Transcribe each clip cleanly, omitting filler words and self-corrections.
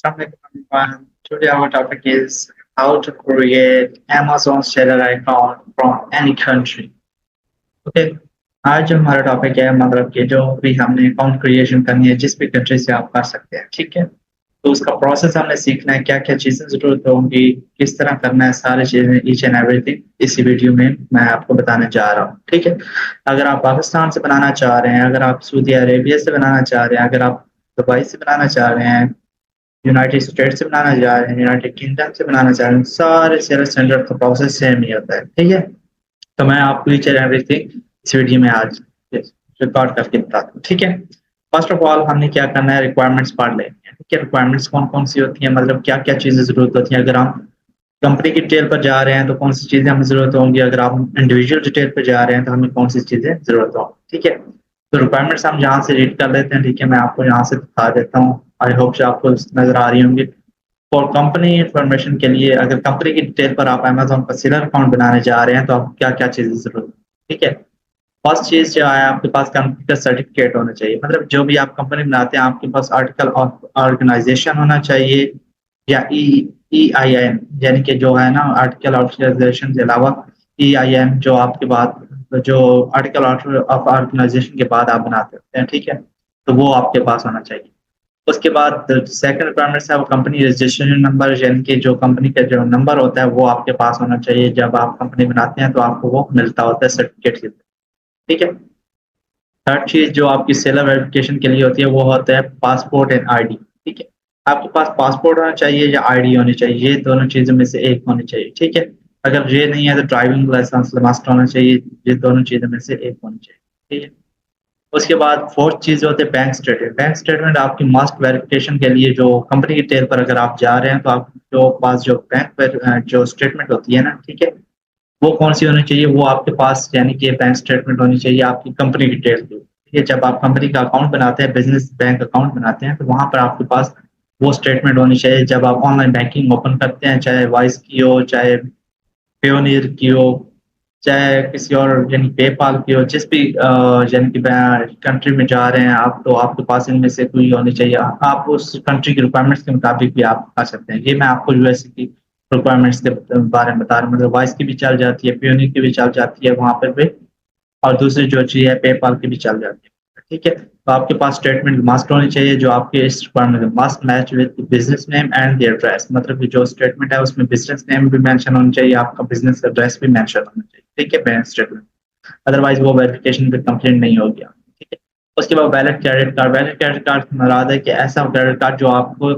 Everyone. Today our topic is how to create Amazon seller account from any country. Okay. आज जो हमारा topic है मतलब कि जो भी हमने अकाउंट क्रिएशन करनी है जिस भी कंट्री से आप कर सकते हैं, ठीक है? तो उसका प्रोसेस हमने सीखना है, क्या-क्या चीज़ें ज़रूरत होंगी, किस तरह करना है, सारी चीज़ें ईच एंड एवरीथिंग इसी वीडियो में मैं आपको बताने जा रहा हूँ, ठीक है? अगर आप पाकिस्तान से बनाना चाह रहे हैं, अगर आप सऊदी अरेबिया से बनाना चाह रहे हैं, अगर आप दुबई से बनाना चाह रहे हैं, यूनाइटेड स्टेट्स से बनाना चाह रहे हैं, यूनाइटेड किंगडम से बनाना चाह रहे हैं, सारे सेलर स्टैंडर्ड का प्रोसेस सेम ही होता है, ठीक है? तो मैं आपको ईच एंड एवरीथिंग इस वीडियो में आज रिकॉर्ड करके बताता हूँ, ठीक है? फर्स्ट ऑफ ऑल हमने क्या करना है, रिक्वायरमेंट्स पढ़ लेनी है, ठीक है? रिक्वायरमेंट्स कौन-कौन सी होती हैं, मतलब क्या-क्या चीज़ें ज़रूरत होती हैं। अगर हम कंपनी की डिटेल पर जा रहे हैं तो कौन सी चीज़ें हमें ज़रूरत होंगी, अगर आप इंडिविजुअल डिटेल पे जा रहे हैं तो हमें कौन सी चीज़ें ज़रूरत होंगी, ठीक है? तो रिक्वायरमेंट्स हम यहाँ से रीड कर लेते हैं, ठीक है? मैं आपको यहाँ से दिखा देता हूँ। आई होप कि आपको नज़र आ रही होंगी। फॉर कंपनी इन्फॉर्मेशन के लिए अगर कंपनी की डिटेल पर आप अमेज़न पर सेलर अकाउंट बनाने जा रहे हैं तो आपको क्या-क्या चीज़ें ज़रूरत है, ठीक है? फर्स्ट चीज़ जो है आपके पास कंपनी का सर्टिफिकेट होना चाहिए, मतलब जो भी आप कंपनी बनाते हैं आपके पास आर्टिकल ऑफ ऑर्गेनाइजेशन होना चाहिए या ईआईएन यानी कि जो है ना आर्टिकल ऑफ ऑर्गेनाइजेशन के अलावा ईआईएन जो आपके बाद जो आर्टिकल ऑफ ऑर्गेनाइजेशन के बाद आप बनाते होते हैं, ठीक है? तो वो आपके पास होना चाहिए। उसके बाद सेकंड रिक्वायरमेंट है वो कंपनी रजिस्ट्रेशन नंबर यानी कि जो कंपनी का जो नंबर होता है वो आपके पास होना चाहिए। जब आप कंपनी बनाते हैं तो आपको वो मिलता होता है सर्टिफिकेट के, ठीक है? थर्ड चीज़ जो आपकी सेलर वेरिफिकेशन के लिए होती है वो होता है पासपोर्ट एंड आईडी, ठीक है? आपके पास पासपोर्ट होना चाहिए या आईडी होनी चाहिए, ये दोनों चीज़ों में से एक होनी चाहिए, ठीक है? अगर ये नहीं है तो ड्राइविंग लाइसेंस मस्ट होना चाहिए, ये दोनों चीज़ों में से एक होनी चाहिए, ठीक है? उसके बाद फोर्थ चीज़ होती है बैंक स्टेटमेंट। बैंक स्टेटमेंट आपकी मस्ट वेरिफिकेशन के लिए जो कंपनी की डिटेल पर अगर आप जा रहे हैं तो आपके पास जो जो स्टेटमेंट होती है ना, ठीक है? वो कौन-सी होनी चाहिए, वो आपके पास यानी कि बैंक स्टेटमेंट होनी चाहिए आपकी कंपनी डिटेल की, ठीक है? जब आप कंपनी का अकाउंट बनाते हैं, बिज़नेस बैंक अकाउंट बनाते हैं, तो वहाँ पर आपके पास वो स्टेटमेंट होनी चाहिए। जब आप ऑनलाइन बैंकिंग ओपन करते हैं, चाहे वाइस की हो, चाहे पेयोनियर की हो, चाहे किसी और यानी पेपाल की हो, जिस भी यानी कि कंट्री में जा रहे हैं आप, तो आपके पास इनमें से कोई होनी चाहिए। आप उस कंट्री की रिक्वायरमेंट्स के मुताबिक भी आप आ सकते हैं। ये मैं आपको यूएसए की रिक्वायरमेंट्स के बारे में बता रहा हूँ, मतलब वाइस की भी चल जाती है, पेयोनियर की भी चल जाती है वहाँ पर भी और दूसरी जो चीज़ है पेपाल की भी चल जाती है, ठीक है? तो आपके पास स्टेटमेंट मस्ट होनी चाहिए जो आपके इस requirement must match with business name and the address, मतलब कि जो स्टेटमेंट है उसमें बिज़नेस नेम भी मेंशन होना चाहिए, आपका बिज़नेस एड्रेस भी मेंशन होना चाहिए, ठीक है? बैंक स्टेटमेंट, अदरवाइज़ वो वेरिफिकेशन पे कंप्लीट नहीं होगी, ठीक है? उसके बाद वैलिड क्रेडिट कार्ड से मुराद है कि ऐसा क्रेडिट कार्ड जो आपको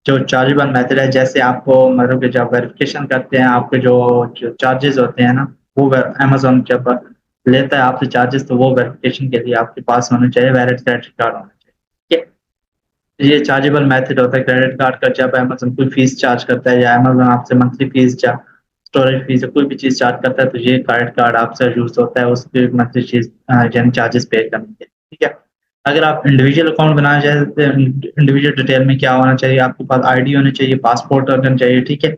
जो चार्जेबल मेथड है, जैसे आपको मतलब कि जब वेरिफिकेशन करते हैं आपके जो चार्जेज़ होते हैं ना, वो अमेज़न जब लेता है आपसे चार्जेज़ तो वो वेरिफिकेशन के लिए आपके पास होना चाहिए, वैलिड क्रेडिट कार्ड होना चाहिए, ठीक है? ये चार्जेबल मेथड होता है क्रेडिट कार्ड का। जब अमेज़न कोई फीस चार्ज करता है या अमेज़न आपसे मंथली फीस या स्टोरेज फीस या कोई भी चीज़ चार्ज करता है तो ये क्रेडिट कार्ड आपसे यूज़ होता है उसके मंथली चीज़ यानी चार्जेस पे करने के लिए, ठीक है? अगर आप इंडिविजुअल अकाउंट बनाना चाहते हैं, इंडिविजुअल डिटेल में क्या होना चाहिए, आपके पास आईडी होनी चाहिए, पासपोर्ट होना चाहिए, ठीक है?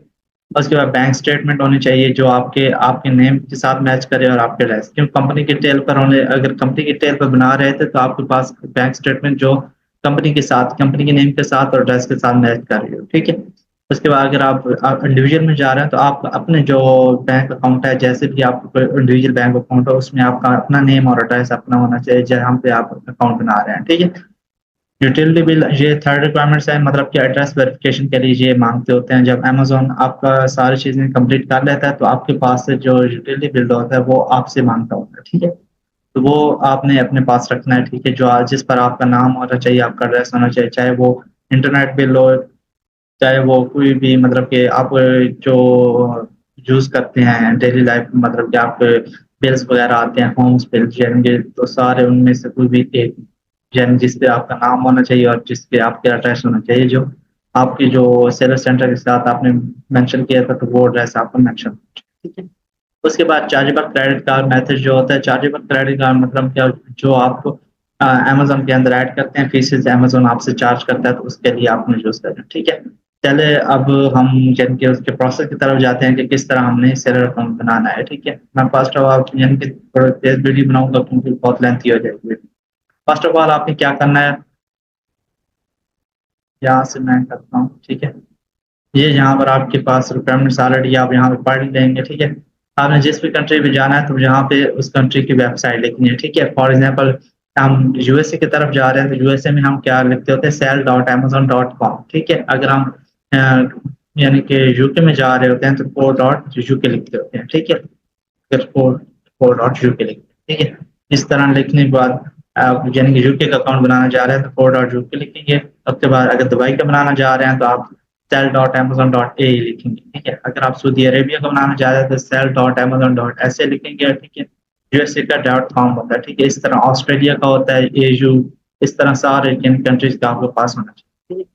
उसके बाद बैंक स्टेटमेंट होनी चाहिए जो आपके आपके नेम के साथ मैच करे और आपके एड्रेस, क्योंकि कंपनी की डिटेल पर होने अगर कंपनी की डिटेल पर बना रहे थे तो आपके पास बैंक स्टेटमेंट जो कंपनी के साथ कंपनी के नेम के साथ और एड्रेस के साथ मैच कर रही हो, ठीक है? उसके बाद अगर आप इंडिविजुअल में जा रहे हैं तो आप अपने जो बैंक अकाउंट है जैसे भी आपका कोई इंडिविजुअल बैंक अकाउंट हो उसमें आपका अपना नेम और एड्रेस अपना होना चाहिए जहाँ पे आप अकाउंट बना रहे हैं, ठीक है? यूटिलिटी बिल ये थर्ड रिक्वायरमेंट्स है, मतलब कि एड्रेस वेरिफिकेशन के लिए ये मांगते होते हैं। जब अमेज़न आपका सारी चीज़ें कंप्लीट कर लेता है तो आपके पास से जो यूटिलिटी बिल होता है वो आपसे मांगता होता है, ठीक है? तो वो आपने अपने पास रखना है, ठीक है? जो जिस पर आपका नाम होना चाहिए, आपका एड्रेस होना चाहिए, चाहे वो इंटरनेट बिल हो, चाहे वो कोई भी मतलब कि आप जो यूज़ करते हैं डेली लाइफ में, मतलब कि आपके बिल्स वगैरह आते हैं, होम्स बिल यानी कि तो सारे उनमें से कोई भी एक यानी जिस पे आपका नाम होना चाहिए और जिस पे आपका एड्रेस होना चाहिए, जो आपकी जो सेलर सेंटर के साथ आपने मेंशन किया था, तो वो एड्रेस आपको मेंशन होना चाहिए, ठीक है? उसके बाद चार्जेबल क्रेडिट कार्ड मेथड जो होता है, चार्जेबल क्रेडिट कार्ड मतलब क्या, जो आप अमेज़न के अंदर ऐड करते हैं, फीसेज़ अमेज़न आपसे चार्ज करता है, तो उसके लिए आपने यूज़ करना है, ठीक है? चलिए अब हम यानी कि उसके प्रोसेस की तरफ जाते हैं कि किस तरह हमने सेलर अकाउंट बनाना है, ठीक है? मैं फर्स्ट ऑफ ऑल यानी कि थोड़ा तेज़ वीडियो बनाऊँगा क्योंकि बहुत लेंथी हो जाएगी वीडियो। फर्स्ट ऑफ ऑल आपने क्या करना है, यहाँ से मैं करता हूँ, ठीक है। ये यहाँ पर आपके पास रिक्वायरमेंट्स ऑलरेडी आप यहाँ पे पढ़ लेंगे, ठीक है। आपने जिस भी कंट्री पे जाना है तो यहाँ पे उस कंट्री की वेबसाइट लिखनी है, ठीक है। फॉर एग्जांपल हम यूएसए की तरफ जा रहे हैं तो यूएसए में हम क्या लिखते होते हैं, sell.amazon.com, ठीक है। अगर हम यानी कि यूके में जा रहे होते हैं तो co.uk लिखते होते हैं, ठीक है। अगर co.uk लिखते हैं, ठीक है। इस तरह लिखने के बाद आप यानी कि यूके का अकाउंट बनाना जा रहे हैं तो co.uk लिखेंगे। उसके बाद अगर दुबई का बनाना जा रहे हैं तो आप sell.amazon.ae लिखेंगे, ठीक है। अगर आप सऊदी अरेबिया का बनाना चाह रहे हैं तो sell.amazon.sa लिखेंगे, ठीक है। यूएसए का .com होता है, ठीक है। इस तरह ऑस्ट्रेलिया का होता है AU, इस तरह सारे कंट्रीज का आपके पास होना चाहिए, ठीक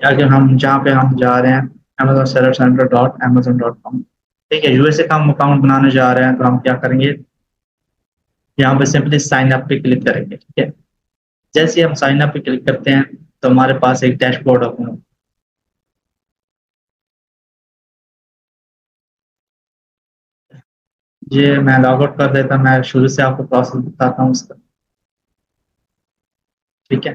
है। अगर हम जहाँ पे हम जा रहे हैं Amazon Seller Center .amazon.com, ठीक है। यूएसए का हम अकाउंट बनाने जा रहे हैं तो हम क्या करेंगे, यहाँ पे सिंपली साइन अप पे क्लिक करेंगे, ठीक है। जैसे हम साइन अप पे क्लिक करते हैं तो हमारे पास एक डैशबोर्ड ओपन होगा। ये मैं लॉग आउट कर देता हूँ, मैं शुरू से आपको प्रोसेस बताता हूँ उसका, ठीक है।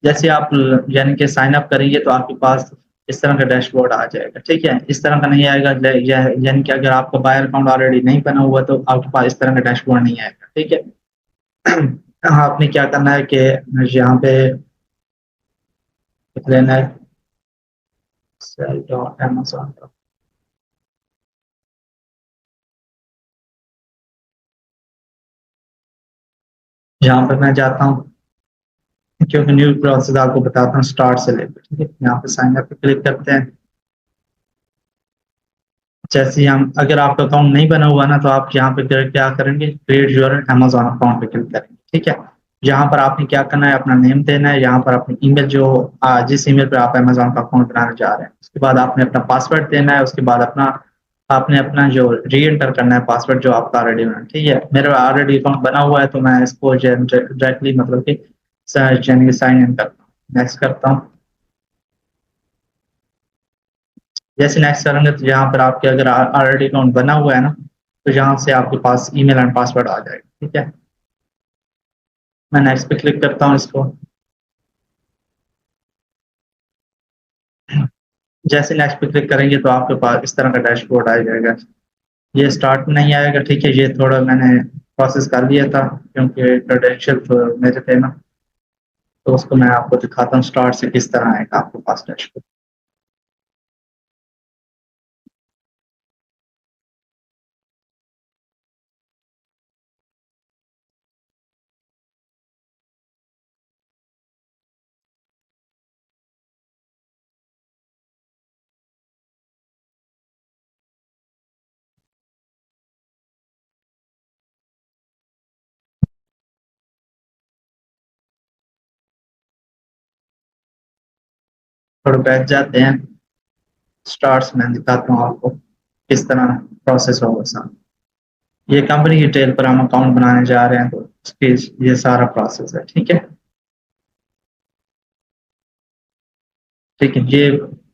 जैसे आप यानी कि साइन अप करेंगे तो आपके पास इस तरह का डैशबोर्ड आ जाएगा, ठीक है। इस तरह का नहीं आएगा, यानी कि अगर आपका बायर अकाउंट ऑलरेडी नहीं बना हुआ तो आपके पास इस तरह का डैशबोर्ड नहीं आएगा, ठीक है। आपने क्या करना है कि यहाँ पे लिख लेना है sell.amazon, यहाँ पर मैं जाता हूँ क्योंकि न्यू प्रोसेस आपको बताता हूँ स्टार्ट से लेकर, ठीक है। यहाँ पे साइन अप पे क्लिक करते हैं। जैसे ही हम अगर आपका अकाउंट नहीं बना हुआ ना तो आप यहाँ पे क्या करेंगे, क्रिएट योर अमेजोन अकाउंट पे क्लिक करेंगे, ठीक है। यहाँ पर आपने क्या करना है, अपना नेम देना है, यहाँ पर अपनी ईमेल जो जिस ईमेल पर आप अमेजोन का अकाउंट बनाने जा रहे हैं, उसके बाद आपने अपना पासवर्ड देना है। उसके बाद आपने अपना जो री एंटर करना है पासवर्ड जो आपका ऑलरेडी बना, ठीक है। मेरा ऑलरेडी अकाउंट बना हुआ है तो मैं इसको डायरेक्टली मतलब कि साइन इन करता हूँ, नेक्स्ट करता हूँ। जैसे नेक्स्ट करेंगे तो यहाँ पर आपके अगर ऑलरेडी अकाउंट बना हुआ है ना तो यहाँ से आपके पास ईमेल एंड पासवर्ड आ जाएगा, ठीक है। मैं नेक्स्ट पे क्लिक करता हूँ इसको। जैसे नेक्स्ट पे क्लिक करेंगे तो आपके पास इस तरह का डैशबोर्ड आ जाएगा। ये स्टार्ट में नहीं आएगा, ठीक है। ये थोड़ा मैंने प्रोसेस कर लिया था क्योंकि क्रेडेंशियल तो मेरे थे ना, तो उसको मैं आपको दिखाता हूँ स्टार्ट से किस तरह आएगा आपके पास डैशबोर्ड। थोड़ा बैठ जाते हैं, स्टार्ट में दिखाता हूँ आपको किस तरह प्रोसेस होगा सारा। ये कंपनी डिटेल पर हम अकाउंट बनाने जा रहे हैं तो उसके ये सारा प्रोसेस है, ठीक है। ठीक है, ये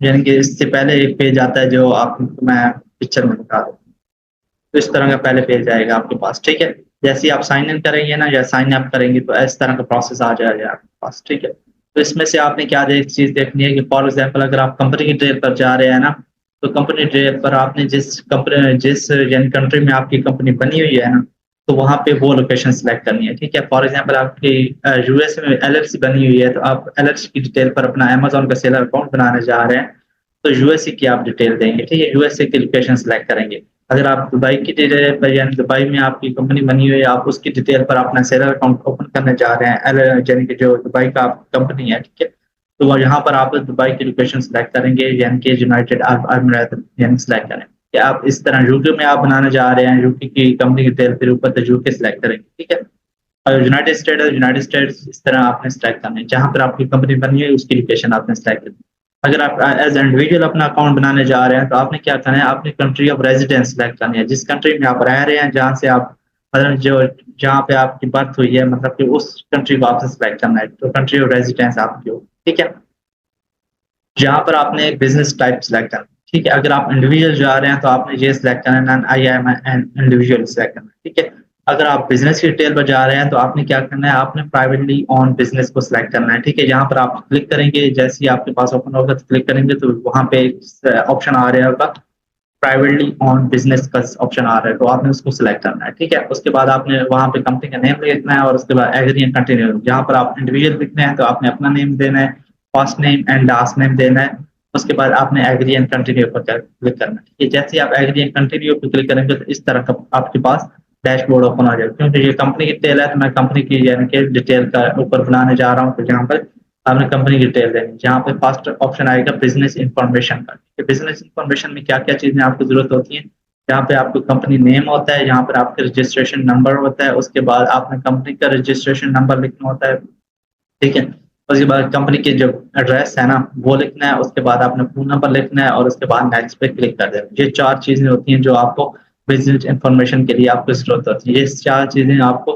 यानी कि इससे पहले एक पेज आता है जो आपको मैं पिक्चर में दिखा दूँ। तो इस तरह का पहले पेज आएगा आपके पास, ठीक है। जैसे ही आप साइन इन करेंगे ना या साइन अप करेंगे तो इस तरह का प्रोसेस आ जाएगा आपके पास, ठीक है। तो इसमें से आपने क्या चीज देखनी है कि फॉर एग्जाम्पल अगर आप कंपनी की डिटेल पर जा रहे हैं ना तो कंपनी डिटेल पर आपने जिस यानी कंट्री में आपकी कंपनी बनी हुई है ना तो वहाँ पे वो लोकेशन सिलेक्ट करनी है, ठीक है। फॉर एग्जाम्पल आपकी यूएसए में एलएलसी बनी हुई है तो आप एलएलसी की डिटेल पर अपना अमेजोन का सेलर अकाउंट बनाने जा रहे हैं तो यूएसए की आप डिटेल देंगे, ठीक है। यूएसए की लोकेशन सिलेक्ट करेंगे। अगर आप दुबई की डिटेल पर यानी दुबई में आपकी कंपनी बनी हुई है आप उसकी डिटेल पर अपना सेलर अकाउंट ओपन करने जा रहे हैं यानी कि जो दुबई का कंपनी है, ठीक है। तो वो यहाँ पर आप दुबई की लोकेशन सिलेक्ट करेंगे यानी कि यूनाइटेड अरब अमीरात यानी सिलेक्ट करें कि आप इस तरह यूके में आप बनाने जा रहे हैं, यूके की कंपनी की डिटेल फिर ऊपर से यूके सिलेक्ट करेंगे, ठीक है। और यूनाइटेड स्टेट है यूनाइटेड स्टेट्स इस तरह आपने सिलेक्ट करना है, जहाँ पर आपकी कंपनी बनी है उसकी लोकेशन आपने सिलेक्ट करनी है। अगर आप एज इंडिविजुअल अपना अकाउंट बनाने जा रहे हैं तो आपने क्या करना है, आपने कंट्री ऑफ रेजिडेंस सिलेक्ट करनी है, जिस कंट्री में आप रह रहे हैं जहाँ से आप मतलब जो जहाँ पे आपकी बर्थ हुई है मतलब कि उस कंट्री को आपसे सिलेक्ट करना है, तो कंट्री ऑफ रेजिडेंस आपकी हो, ठीक है। जहाँ पर आपने बिजनेस टाइप सिलेक्ट करना है, ठीक है। अगर आप इंडिविजुअल जा रहे हैं तो आपने ये सिलेक्ट करना है, I am an individual select करना है, ठीक है। अगर आप बिज़नेस की डिटेल पर जा रहे हैं तो आपने क्या करना है, आपने प्राइवेटली ओन्ड बिज़नेस को सिलेक्ट करना है, ठीक है? जहाँ पर आप क्लिक करेंगे, जैसे ही आपके पास ओपन होगा तो क्लिक करेंगे तो वहाँ पे ऑप्शन आ रहा होगा, प्राइवेटली ओन्ड बिज़नेस का ऑप्शन आ रहा है, तो आपने उसको सिलेक्ट करना है, ठीक है? उसके बाद आपने वहाँ पे कंपनी का नेम लिखना है और उसके बाद एग्री एंड कंटिन्यू। जहाँ पर आप इंडिविजुअल लिखना है तो आपने अपना नेम देना है, first name and last name देना है। उसके बाद आपने एग्री एंड कंटिन्यू पर क्लिक करना है, ठीक है? जैसे ही आप एग्री एंड कंटिन्यू पे क्लिक करेंगे तो इस तरह का आपके पास डैशबोर्ड ओपन हो जाएगा। क्योंकि ये कंपनी की डिटेल है तो मैं कंपनी की यानी कि डिटेल का ऊपर बनाने जा रहा हूँ, तो जहाँ पर आपने कंपनी की डिटेल देनी है। जहाँ पे फर्स्ट ऑप्शन आएगा बिजनेस इन्फॉर्मेशन का। बिजनेस इन्फॉर्मेशन में क्या-क्या चीजें आपको जरूरत होती है, जहाँ पे आपको कंपनी नेम होता है, यहाँ पर आपका रजिस्ट्रेशन नंबर होता है, उसके बाद आपने कंपनी का रजिस्ट्रेशन नंबर लिखना होता है, ठीक है? उसके बाद कंपनी की जो एड्रेस है ना वो लिखना है, उसके बाद आपने फ़ोन नंबर लिखना है और उसके बाद नेक्स्ट पे क्लिक कर देना। ये 4 चीज़ें होती हैं जो आपको बिज़नेस इन्फॉर्मेशन के लिए आपको ज़रूरत होती है। ये 4 चीज़ें आपको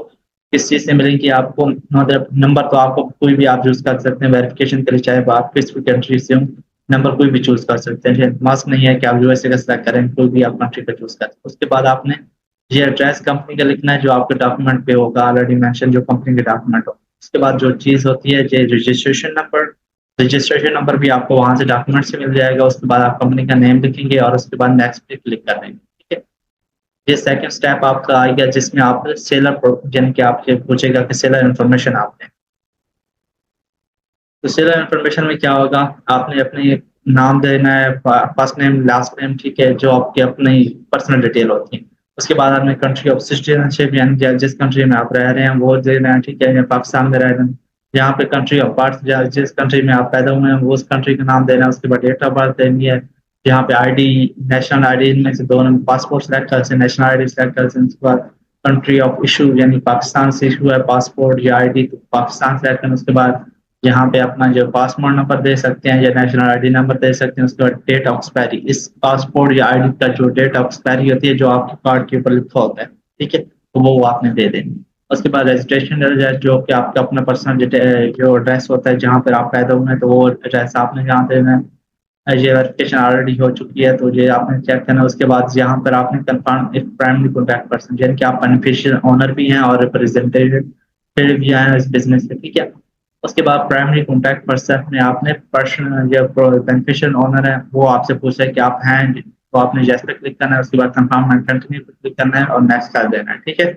किस चीज़ से मिलेंगी, आपको मतलब नंबर तो आपको कोई भी आप चूज़ कर सकते हैं वेरिफिकेशन के लिए, चाहे वो आप किस भी कंट्री से हों, नंबर कोई भी चूज़ कर सकते हैं। मस्ट नहीं है कि आप यूएसए का सेलेक्ट करें, कोई भी आप कंट्री का चूज़ करें। उसके बाद आपने ये एड्रेस कंपनी का लिखना है जो आपके डॉक्यूमेंट पे होगा, ऑलरेडी मेंशन जो कंपनी के डॉक्यूमेंट हो। उसके बाद जो चीज़ होती है ये रजिस्ट्रेशन नंबर भी आपको वहाँ से डॉक्यूमेंट से मिल जाएगा। उसके बाद आप कंपनी का नेम लिखेंगे और उसके बाद नेक्स्ट पे क्लिक कर देंगे, ठीक है? ये सेकंड स्टेप आपका आएगा जिसमें आप सेलर यानी कि आपसे पूछेगा कि सेलर इन्फॉर्मेशन आपने, तो सेलर इन्फॉर्मेशन में क्या होगा, आपने अपने नाम देना है, फर्स्ट नेम, लास्ट नेम, ठीक है? जो आपकी अपनी पर्सनल डिटेल होती है। उसके बाद आपने कंट्री ऑफ सिटीजनशिप यानी जिस कंट्री में आप रह रहे हैं वो देना है, ठीक है? या पाकिस्तान में रह रहे हैं, यहाँ पे कंट्री ऑफ बर्थ जिस कंट्री में आप पैदा हुए हैं वो उस कंट्री का नाम देना है। उसके बाद डेट ऑफ बर्थ देनी है। यहाँ पे आईडी, नेशनल आईडी इनमें से दो पासपोर्ट सेलेक्ट कर सकते, नेशनल आईडी सेलेक्ट कर सकते। उसके बाद कंट्री ऑफ इशू यानी पाकिस्तान से इशू है पासपोर्ट या आईडी तो पाकिस्तान सेलेक्ट करना। उसके बाद यहाँ पे अपना जो पासपोर्ट नंबर दे सकते हैं या नेशनल आईडी नंबर दे सकते हैं। उसके बाद डेट ऑफ एक्सपायरी, इस पासपोर्ट या आईडी का जो डेट ऑफ एक्सपायरी होती है जो आपके कार्ड के ऊपर लिखा होता है, ठीक है? तो वो आपने दे देनी। उसके बाद रजिस्ट्रेशन एड्रेस जो कि आपका अपना पर्सनल जो एड्रेस होता है जहाँ पर आप पैदा हुए हैं तो वो एड्रेस आपने जहाँ देना है। ये वेरिफिकेशन ऑलरेडी हो चुकी है तो ये आपने चेक करना है। उसके बाद यहाँ पर आपने कंफर्म एक प्राइमरी कॉन्टैक्ट पर्सन यानी कि आप बेनिफिशियल ओनर भी हैं और रिप्रेजेंटेटिव भी हैं इस बिजनेस से, ठीक है? उसके बाद प्राइमरी कॉन्टैक्ट पर्सन में आपने पर्सन जो बेनिफिशियल ओनर है वो आपसे पूछा है कि आप हैं, तो आपने यस पे क्लिक करना है। उसके बाद कंफर्म एंड कंटिन्यू पे क्लिक करना है और नेक्स्ट कर देना है, ठीक है?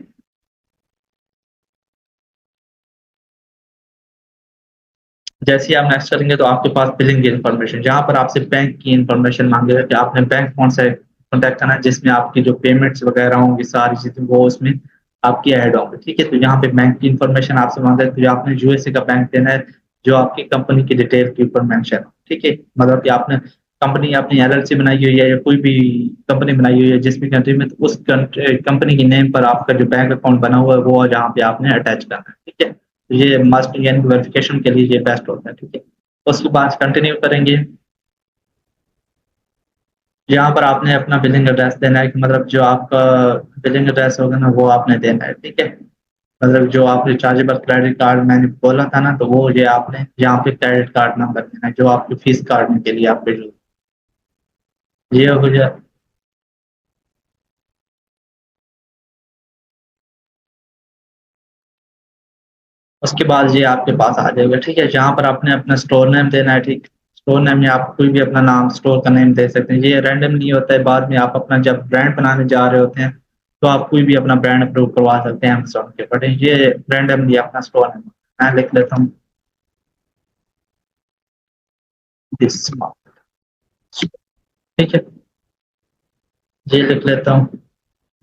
जैसे ही आप नेक्स्ट करेंगे तो आपके पास बिलिंग की इन्फॉर्मेशन, जहाँ पर आपसे बैंक की इन्फॉर्मेशन मांगेगा कि आपने बैंक कौन सा कॉन्टैक्ट करना है जिसमें आपकी जो पेमेंट्स वगैरह होंगी सारी चीजें वो उसमें आपकी ऐड होंगी, ठीक है? तो यहाँ पे बैंक की इन्फॉर्मेशन आपसे मांगा है तो आपने यूएसए का बैंक देना है जो आपकी कंपनी की डिटेल के ऊपर मेंशन हो, ठीक है? मतलब कि आपने कंपनी अपनी एलएलसी बनाई हुई है या कोई भी कंपनी बनाई हुई है जिस भी कंट्री में, तो उस कंपनी की नेम पर आपका जो बैंक अकाउंट बना हुआ है वो जहाँ पे आपने अटैच करना है, ठीक है? ये मस्ट यानी वेरिफिकेशन के लिए ये बेस्ट होता है, ठीक है? उसके बाद कंटिन्यू करेंगे। यहाँ पर आपने अपना बिलिंग एड्रेस देना है कि मतलब जो आपका बिलिंग एड्रेस होगा ना वो आपने देना है, ठीक है? मतलब जो आप रिचार्जेबल क्रेडिट कार्ड मैंने बोला था ना तो वो ये आपने यहाँ पे क्रेडिट कार्ड नंबर देना है जो आपकी फीस काटने के लिए आपके जो ये हो जाए। उसके बाद ये आपके पास आ जाएगा, ठीक है? जहाँ पर आपने अपना स्टोर नेम देना है, ठीक? स्टोर नेम में आप कोई भी अपना नाम स्टोर का नेम दे सकते हैं। ये रैंडम नहीं होता है, बाद में आप अपना जब ब्रांड बनाने जा रहे होते हैं तो आप कोई भी अपना ब्रांड अप्रूव करवा सकते हैं अमेज़न के, बट ये रैंडमली अपना स्टोर नेम मैं लिख लेता हूँ दिस, ठीक है? ये लिख लेता हूँ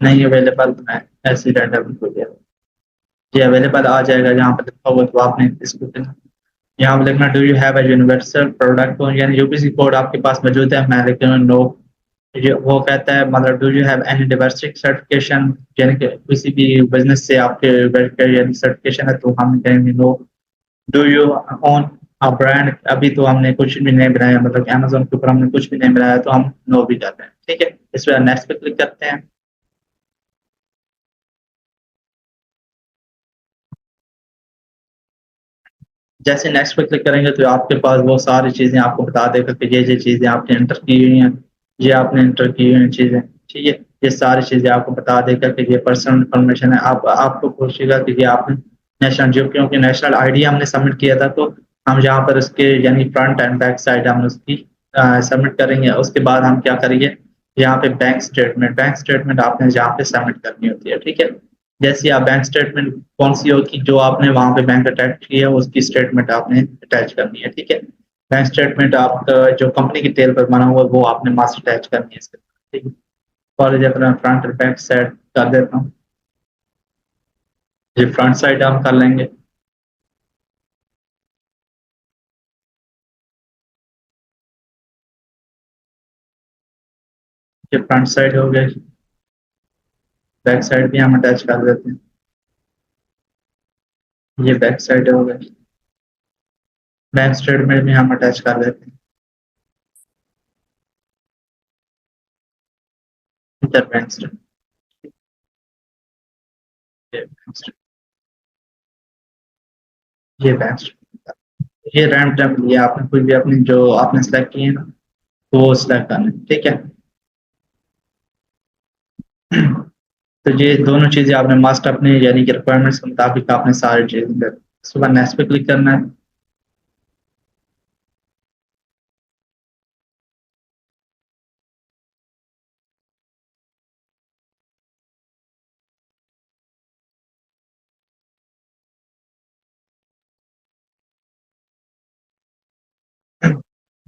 नहीं अवेलेबल, तो मैं ऐसे रैंडम हो गया, ये अवेलेबल आ जाएगा जहाँ पर लिखा हुआ तो आपने इसको यहाँ पे लिखना do you have a universal product यानी यूपीसी कोड आपके पास मौजूद है, मैं लिख रहा नो। ये वो कहता है मतलब do you have any diversity certification यानी कि किसी भी बिजनेस से आपके यानी सर्टिफिकेशन है तो हम कहेंगे no. Do you own a brand, अभी तो हमने कुछ भी नहीं बनाया, मतलब अमेजोन के ऊपर हमने कुछ भी नहीं बनाया तो हम नो भी करते हैं, ठीक है? इस पर नेक्स्ट पे क्लिक करते हैं। जैसे नेक्स्ट पे क्लिक करेंगे तो आपके पास वो सारी चीजें आपको बता देगा कि ये चीजें आपने एंटर की हुई हैं, ये आपने एंटर की हुई हैं चीजें, ठीक है? ये सारी चीज़ें आपको बता देगा कि ये पर्सनल इन्फॉर्मेशन है। आप आपको पूछेगा कि ये आपने नेशनल जो क्योंकि नेशनल आईडी हमने सबमिट किया था, तो हम यहाँ पर उसके यानी फ्रंट एंड बैक साइड हम उसकी सबमिट करेंगे। उसके बाद हम क्या करेंगे, यहाँ पे बैंक स्टेटमेंट आपने यहाँ पे सबमिट करनी होती है, ठीक है? जैसे आप बैंक स्टेटमेंट कौन सी होगी जो आपने वहाँ पे बैंक अटैच की है, उसकी स्टेटमेंट आपने अटैच करनी है, ठीक है? बैंक स्टेटमेंट आपका जो कंपनी की टेल पर बना हुआ है वो आपने मस्ट अटैच करनी है इसके, ठीक है? कॉलेज अपना फ्रंट और बैक साइड कर देता हूँ। ये फ्रंट साइड हम कर लेंगे। ये फ्रंट साइड हो गया, बैक साइड भी हम अटैच कर देते हैं। ये बैक साइड हो गया, बैंक स्टेटमेंट भी हम अटैच कर देते हैं। इधर बैंक स्टेटमेंट, ये बैंक स्टेटमेंट, ये रैंडम लिया आपने, कोई भी अपनी जो आपने सेलेक्ट किए ना तो वो सिलेक्ट करना है, ठीक है? तो ये दोनों चीजें आपने मस्ट अपने यानी कि रिक्वायरमेंट्स के मुताबिक आपने सारी चीजें कर, उसके बाद नेक्स्ट पे क्लिक करना है।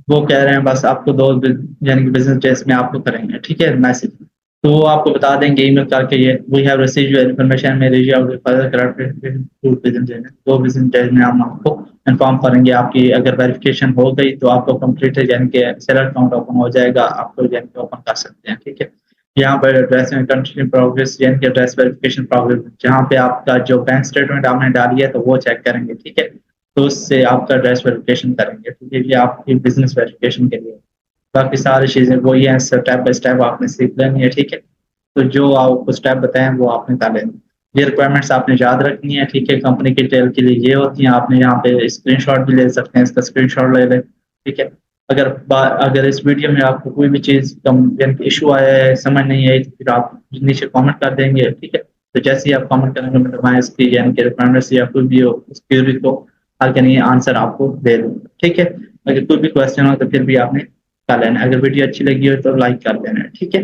वो कह रहे हैं बस आपको दो यानी कि बिजनेस डेज में आपको करेंगे, ठीक है? मैसेज तो वो आपको बता देंगे ईमेल करके, ये we have received your information में रीच आउट फर्दर बिजनेस, दो बिजनेस डेज में हम आपको इन्फॉर्म करेंगे। आपकी अगर वेरिफिकेशन हो गई तो आपको कंप्लीट यानी कि सेलर अकाउंट ओपन हो जाएगा, आपको यानी कि ओपन कर सकते हैं, ठीक है? यहाँ पर एड्रेस में कंटिन्यू प्रोग्रेस यानी कि एड्रेस वेरिफिकेशन प्रोग्रेस, जहाँ पे आपका जो बैंक स्टेटमेंट आपने डाली है तो वो चेक करेंगे, ठीक है? तो उससे आपका एड्रेस वेरिफिकेशन करेंगे, ठीक है? ये आपकी बिजनेस वेरिफिकेशन के लिए। बाकी सारी चीजें वही हैं, स्टेप बाय स्टेप आपने सीख लेनी है, ठीक है? तो जो आपको स्टेप बताएं वो आपने कर लेनी। ये रिक्वायरमेंट्स आपने याद रखनी है, ठीक है? कंपनी की डिटेल के लिए ये होती हैं, आपने यहाँ पे स्क्रीनशॉट भी ले सकते हैं, इसका स्क्रीनशॉट ले लें, ठीक है? अगर इस वीडियो में आपको कोई भी चीज़ कम यानी इशू आया है, समझ नहीं आई, तो फिर आप नीचे कमेंट कर देंगे, ठीक है? तो जैसे ही आप कमेंट करेंगे मैं इसकी यानी कि रिक्वायरमेंट्स या कोई भी हो उस क्वेरी को हल करने आंसर आपको दे दूँगा, ठीक है? अगर कोई भी क्वेश्चन हो तो फिर भी आपने कर लेना है। अगर वीडियो अच्छी लगी हो तो लाइक कर देना है, ठीक है?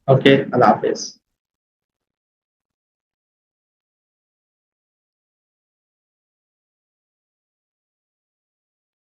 ओके, अल्लाह हाफ़िज़।